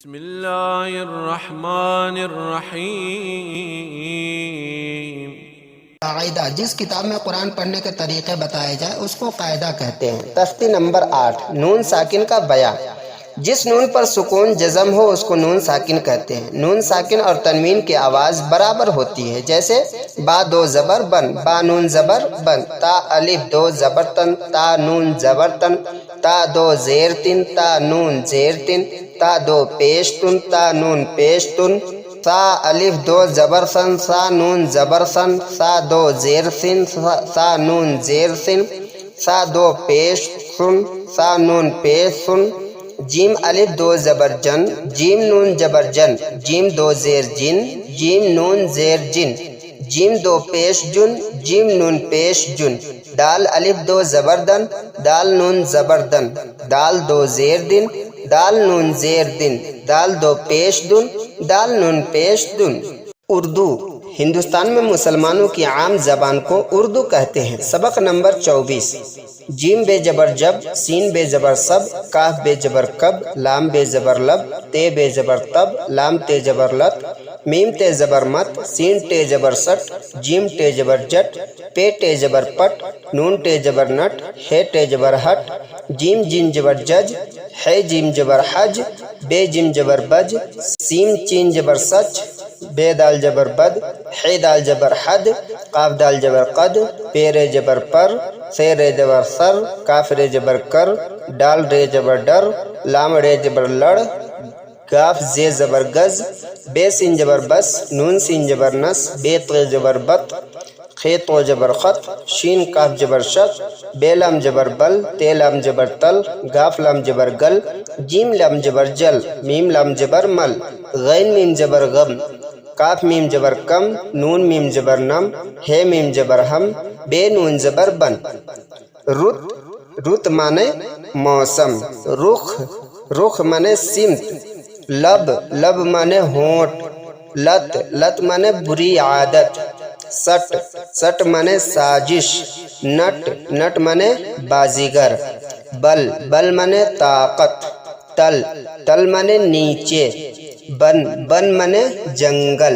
بسم اللہ الرحمن الرحیم۔ قاعدہ: جس کتاب میں قرآن پڑھنے کے طریقے بتائے جائے اس کو قاعدہ کہتے ہیں۔ تختی نمبر 8، نون ساکن کا بیان۔ جس نون پر سکون جزم ہو اس کو نون ساکن کہتے ہیں۔ نون ساکن اور تنوین کی آواز برابر ہوتی ہے، جیسے با دو زبر بن، با نون زبر بن، تا الف دو زبر تن، تا نون زبر تن، تا دو زیر تن، تا نون زیر تن، تا دو پیش تن، تا نون پیش تن، سا الف دو زبر سن، سا نون زبر سن، سا دو زیر سن، سا نون زیر سن، سا دو پیش سن، سا نون پیش سن، جیم الف دو زبر جن، جیم نون زبر جن، جیم دو زیر جن، جیم نون زیر جن، جیم دو پیش جن، جیم نون پیش جن، دال الف دو زبر دن، دال نون زبر دن، دال دو زیر دن، دال نون زیر دن، دال دو پیش دن، دال نون پیش دن۔ اردو ہندوستان میں مسلمانوں کی عام زبان کو اردو کہتے ہیں۔ سبق نمبر 24۔ جیم بے زبر جب، سین بے زبر سب، کاف بے زبر کب، لام بے زبر لب، تے بے زبر تب، لام تے زبر لت، میم تے زبر مت، سین ٹے زبر سٹ، جیم ٹے زبر جٹ، پے ٹے زبر پٹ، نون ٹے زبر نٹ، ہے ٹے زبر ہٹ، جیم جیم زبر جج، ہے جیم زبر حج، بے جیم زبر بج، سیم چین زبر سچ، بے دال زبر بد، ہے دال زبر حد، قاف دال زبر قد، پے رے زبر پر، سے رے زبر سر، کاف رے زبر کر، ڈال رے زبر ڈر، لام رے زبر لڑ، گاف زے زبر گز، بے سین زبر بس، نون سین زبر نس، بے تے زبر بت، خے تو زبر خط، شین کاف زبر شت، بے لام زبر بل، تے لام زبر تل، گاف لام زبر گل، جیم لام زبر جل، میم لام زبر مل، غین میم زبر غم، کاف میم زبر کم، نون میم زبر نم، ہے میم زبر ہم، بے نون زبر بن۔ رت، رت مانے موسم، رخ، رخ مانے سمت، لب، لب مانے ہونٹ، لت، لت مانے بری عادت، سٹ، سٹ مانے سازش، نٹ، نٹ مانے بازیگر، بل، بل مانے طاقت، تل، تل مانے نیچے، بن، بن مانے جنگل۔